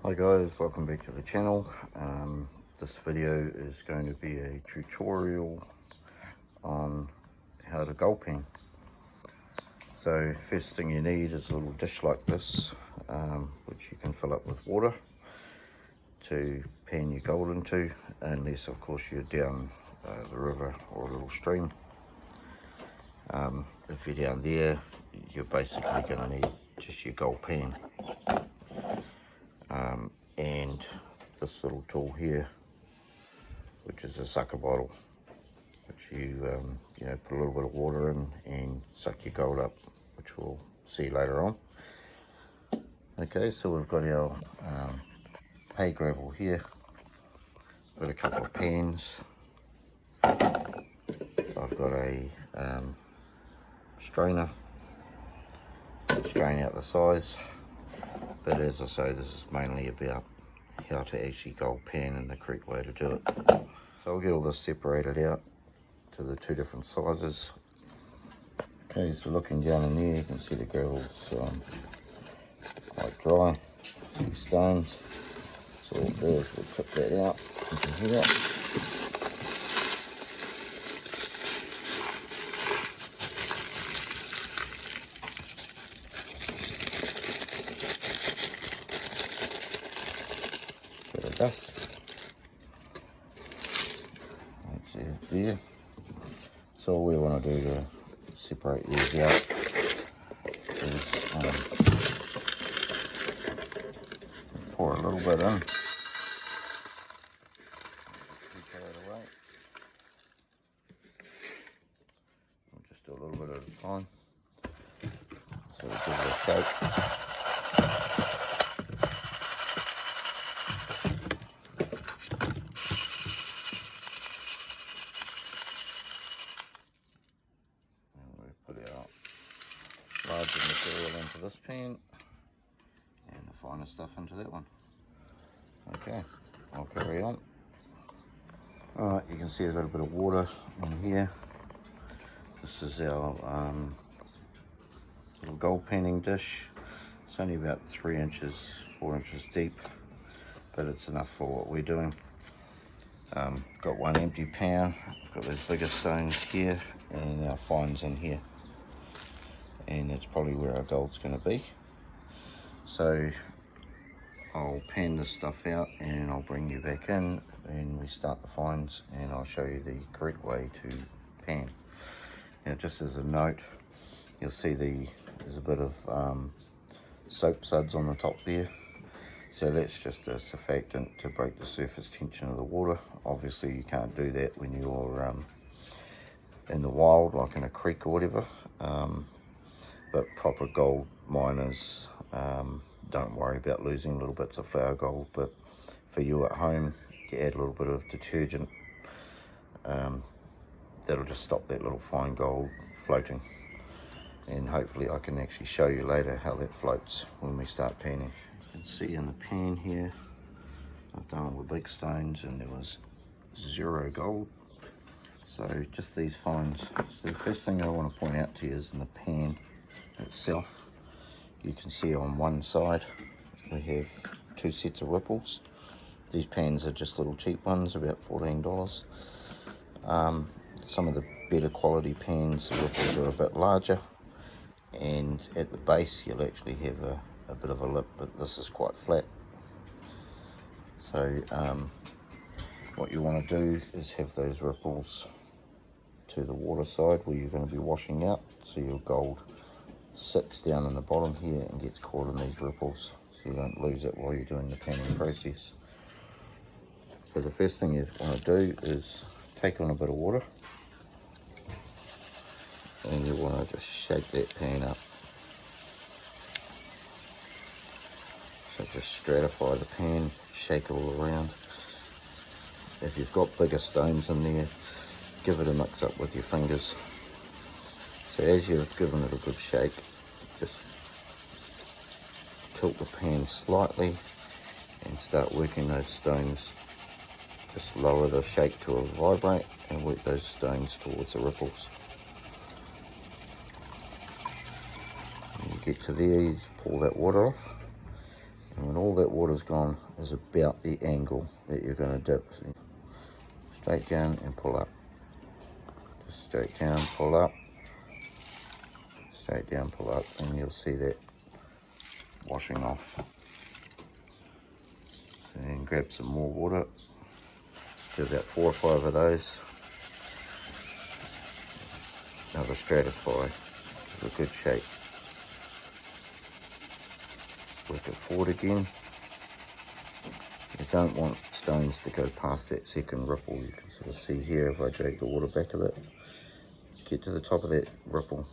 Hi guys, welcome back to the channel. This video is going to be a tutorial on how to gold pan. So first thing you need is a little dish like this, which you can fill up with water to pan your gold into, unless of course you're down the river or a little stream. If you're down there, you're basically going to need just your gold pan. And this little tool here, which is a sucker bottle, which you put a little bit of water in and suck your gold up, which we'll see later on. Okay, so we've got our hay gravel here. Got a couple of pans. I've got a strainer to strain out the size. But as I say, this is mainly about how to actually gold pan and the correct way to do it. So I'll get all this separated out to the two different sizes. Okay, so looking down in there, you can see the gravel's quite dry. A few stones. So what we'll do is we'll tip that out into here. Dust. That's it there. So all we want to do to separate these out is pour a little bit in. Carry it away. We'll just do a little bit at a time. So we'll give it a shake. Larger material into this pan and the finer stuff into that one. Okay, I'll carry on. Alright, you can see a little bit of water in here. This is our little gold panning dish. It's only about 4 inches deep, but it's enough for what we're doing. Got one empty pan, got those bigger stones here and our fines in here. And that's probably where our gold's going to be. So I'll pan this stuff out and I'll bring you back in and we start the fines, and I'll show you the correct way to pan. Now just as a note, you'll see there's a bit of soap suds on the top there. So that's just a surfactant to break the surface tension of the water. Obviously you can't do that when you're in the wild, like in a creek or whatever. But proper gold miners don't worry about losing little bits of flour gold. But for you at home, you add a little bit of detergent. That'll just stop that little fine gold floating. And hopefully I can actually show you later how that floats when we start panning. You can see in the pan here, I've done all the big stones and there was 0 gold. So just these fines. So the first thing I want to point out to you is in the pan itself, you can see on one side we have 2 sets of ripples. These pans are just little cheap ones, about $14. Some of the better quality pans, the ripples are a bit larger, and at the base you'll actually have a bit of a lip, but this is quite flat. So what you want to do is have those ripples to the water side where you're going to be washing out, so your gold sits down in the bottom here and gets caught in these ripples, so you don't lose it while you're doing the panning process. So the first thing you want to do is take on a bit of water, and you want to just shake that pan up. So just stratify the pan, shake it all around. If you've got bigger stones in there, give it a mix up with your fingers. So as you've given it a good shake, just tilt the pan slightly and start working those stones. Just lower the shake to a vibrate and work those stones towards the ripples. When you get to there, you pull that water off And when all that water's gone is about the angle that you're going to dip. See? Straight down and pull up. Just straight down, pull up. Straight down, pull up, and you'll see that washing off. So then grab some more water. Do about 4 or 5 of those. Another stratify. Give a good shake. Work it forward again. You don't want stones to go past that second ripple. You can sort of see here if I drag the water back a bit. Get to the top of that ripple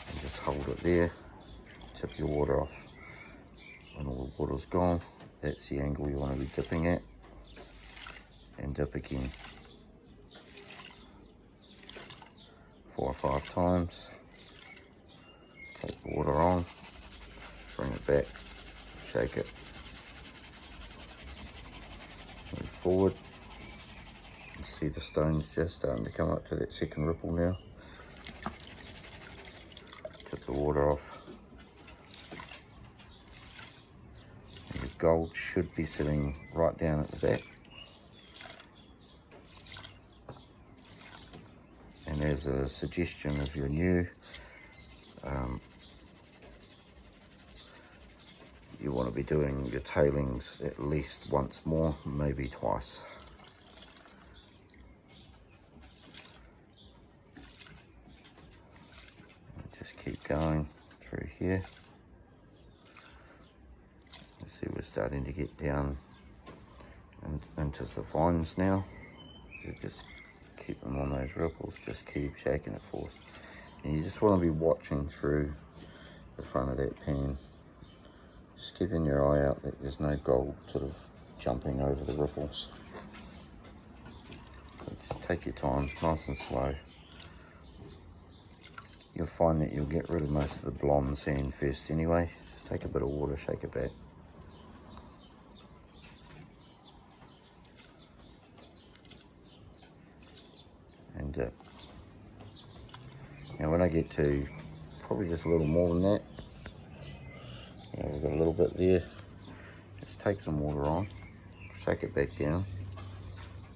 and just hold it there. Tip your water off. When all the water's gone, that's the angle you want to be dipping at. And dip again. 4 or 5 times. Take the water on. Bring it back, shake it, move forward. You see the stones just starting to come up to that second ripple now. Tip the water off. And the gold should be sitting right down at the back. And as a suggestion, if you're new, you want to be doing your tailings at least once more, maybe twice. Just keep going through here. You see we're starting to get down into the fines now. So just keep them on those ripples, just keep shaking it for us. And you just want to be watching through the front of that pan. Just keeping your eye out that there's no gold sort of jumping over the ripples. So just take your time, nice and slow. You'll find that you'll get rid of most of the blonde sand first anyway. Just take a bit of water, shake it back. And now when I get to probably just a little more than that, yeah, we've got a little bit there. Just take some water on, shake it back down.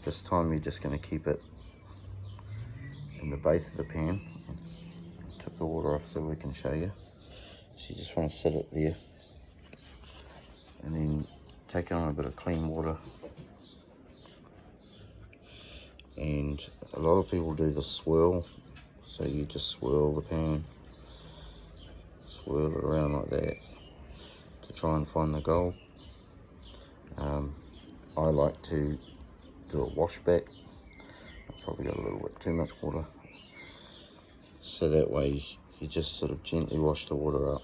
This time you're just going to keep it in the base of the pan. Tip the water off so we can show you. So you just want to sit it there. And then take on a bit of clean water. And a lot of people do the swirl. So you just swirl the pan. Swirl it around like that. To try and find the gold. I like to do a wash back. I've probably got a little bit too much water. So that way you just sort of gently wash the water up.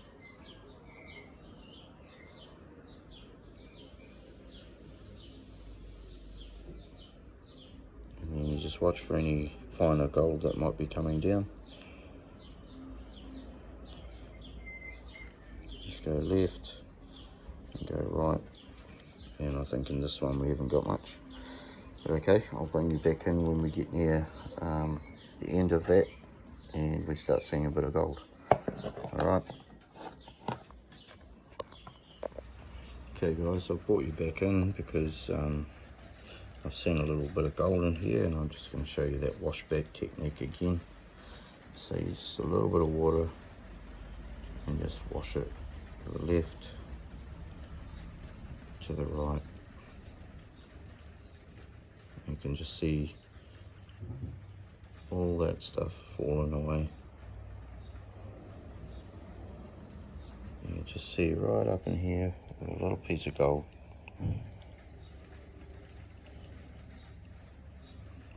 And then you just watch for any finer gold that might be coming down. Just go left. And go right, and I think in this one we haven't got much, but okay, I'll bring you back in when we get near the end of that and we start seeing a bit of gold. Alright, okay guys, I've brought you back in because I've seen a little bit of gold in here, and I'm just going to show you that wash back technique again. So just a little bit of water and just wash it to the left, to the right. You can just see all that stuff falling away. You can just see right up in here a little piece of gold.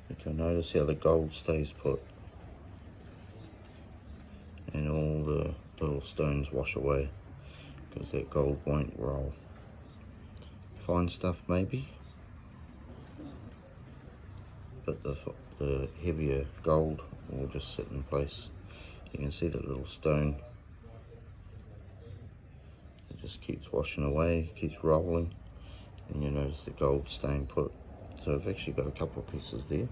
You can notice how the gold stays put and all the little stones wash away because that gold won't roll. Fine stuff maybe, but the heavier gold will just sit in place. You can see that little stone, it just keeps washing away, keeps rolling, and you notice the gold staying put. So I've actually got a couple of pieces there.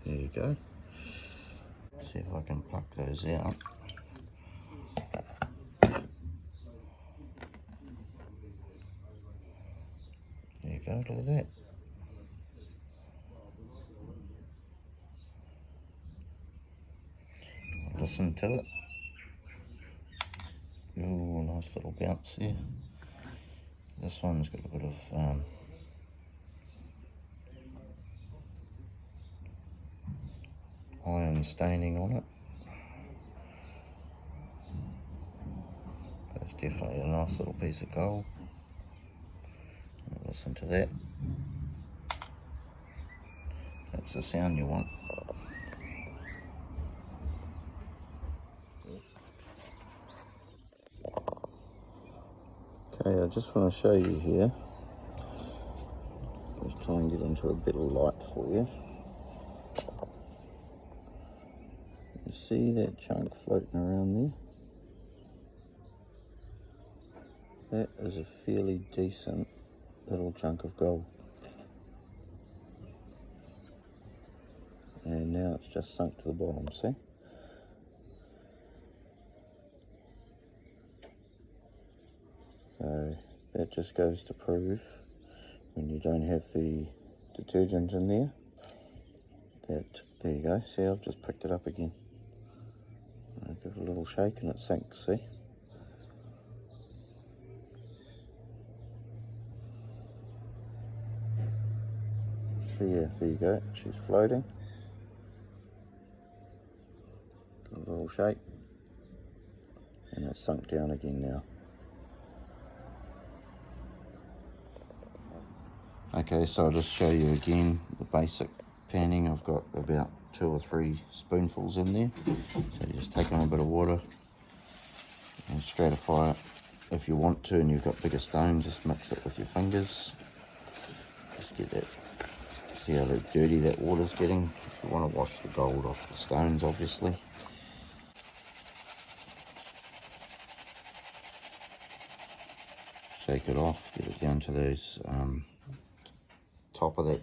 There you go. See if I can pluck those out. There you go, look at that. Listen to it. Ooh, nice little bounce there. This one's got a bit of iron staining on it. But it's definitely a nice little piece of gold. Listen to that. That's the sound you want. Okay, I just want to show you here. Let's try and get into a bit of light for you. You see that chunk floating around there? That is a fairly decent little chunk of gold. And now it's just sunk to the bottom, see? So that just goes to prove, when you don't have the detergent in there, that, there you go, see, I've just picked it up again. I'll give it a little shake and it sinks, see? So yeah, there you go, she's floating. A little shake, and it's sunk down again now. Okay, so I'll just show you again the basic panning. I've got about 2 or 3 spoonfuls in there. So you just take on a bit of water and stratify it. If you want to and you've got bigger stones, just mix it with your fingers. Just get that, see how dirty that water's getting. You want to wash the gold off the stones, obviously. Shake it off, get it down to those top of that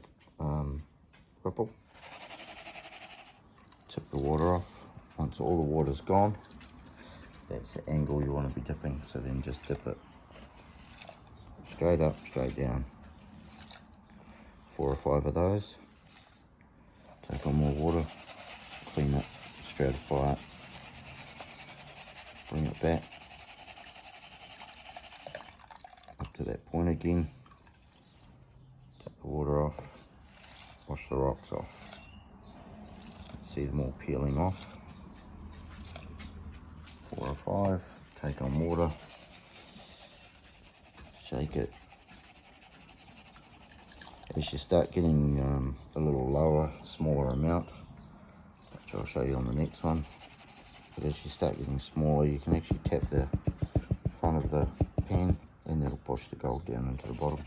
ripple. Tip the water off. Once all the water's gone, that's the angle you want to be dipping, so then just dip it straight up, straight down. 4 or 5 of those. Take on more water, clean it, stratify it, bring it back up to that point again. Take the water off, wash the rocks off. See them all peeling off. 4 or 5, take on water, shake it. As you start getting a little lower, smaller amount, which I'll show you on the next one, but as you start getting smaller, you can actually tap the front of the pan and that'll push the gold down into the bottom.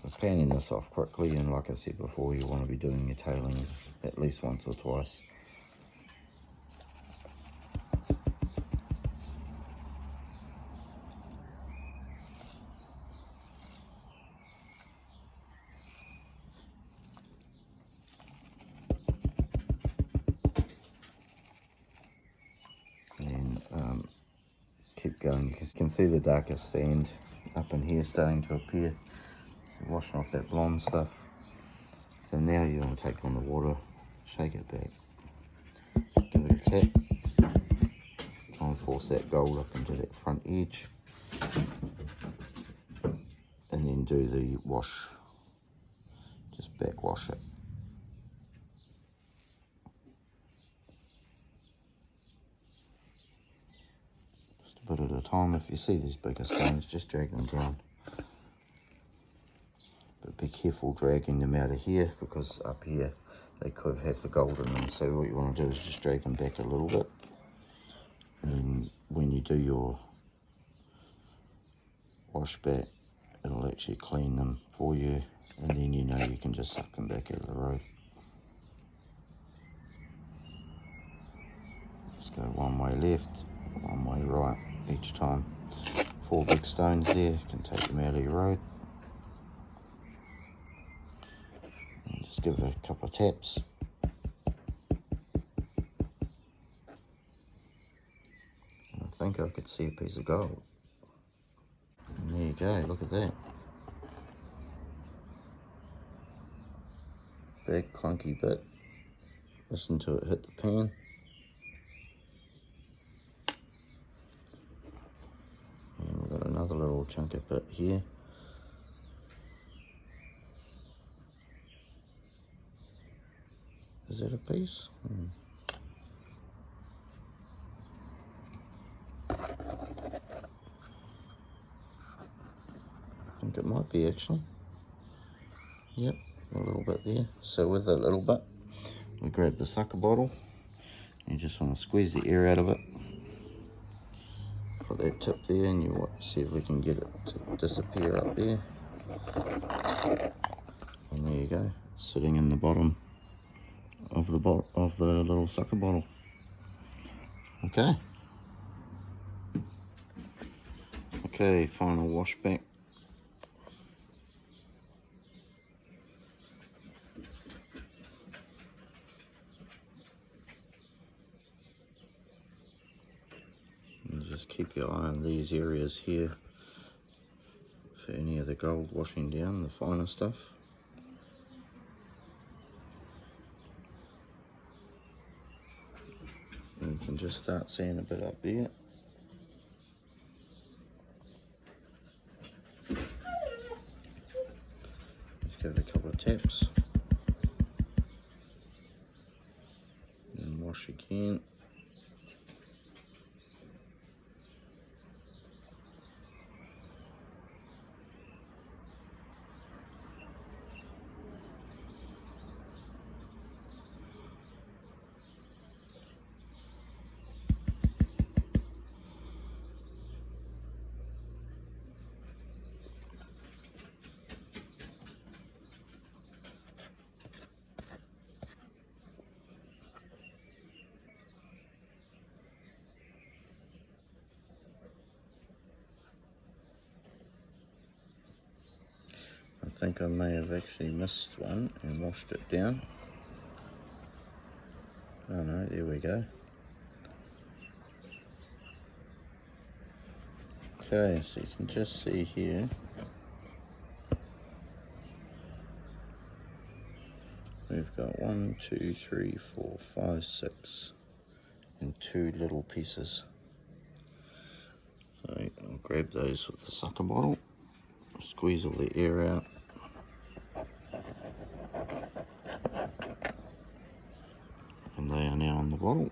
I'm panning this off quickly, and like I said before, you want to be doing your tailings at least once or twice. And keep going. You can see the darkest sand up in here starting to appear. So washing off that blonde stuff. So now you want to take on the water, shake it back, give it a tap, try and force that gold up into that front edge, and then do the wash, just back wash it. Just a bit at a time. If you see these bigger stones, just drag them down. But be careful dragging them out of here, because up here they could have the gold in them. So what you want to do is just drag them back a little bit, and then when you do your wash back, it'll actually clean them for you, and then you know you can just suck them back out of the road. Just go one way left, one way right each time. 4 big stones there, you can take them out of your road. Just give it a couple of taps. I think I could see a piece of gold. And there you go, look at that. Big clunky bit. Listen to it hit the pan. And we've got another little chunky bit here. Is that a piece? I think it might be actually. Yep, a little bit there. So with a little bit, we grab the sucker bottle. You just want to squeeze the air out of it. Put that tip there, and you want to see if we can get it to disappear up there. And there you go, sitting in the bottom of the little sucker bottle. Okay. Okay, final wash back. And just keep your eye on these areas here for any of the gold washing down, the finer stuff. And you can just start seeing a bit up there. Just give it a couple of taps. And wash again. I think I may have actually missed one and washed it down. Oh no, there we go. Okay, so you can just see here. We've got 1, 2, 3, 4, 5, 6 and 2 little pieces. So I'll grab those with the sucker bottle, squeeze all the air out. And they are now on the bottle.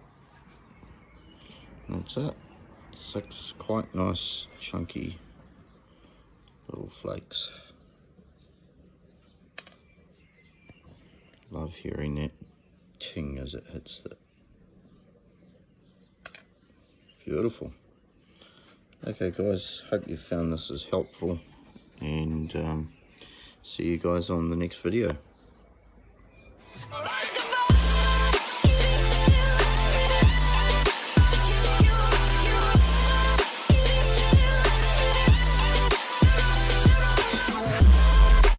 And that's it. 6 quite nice, chunky little flakes. Love hearing that ting as it hits it. Beautiful. Okay guys, hope you found this as helpful, and see you guys on the next video.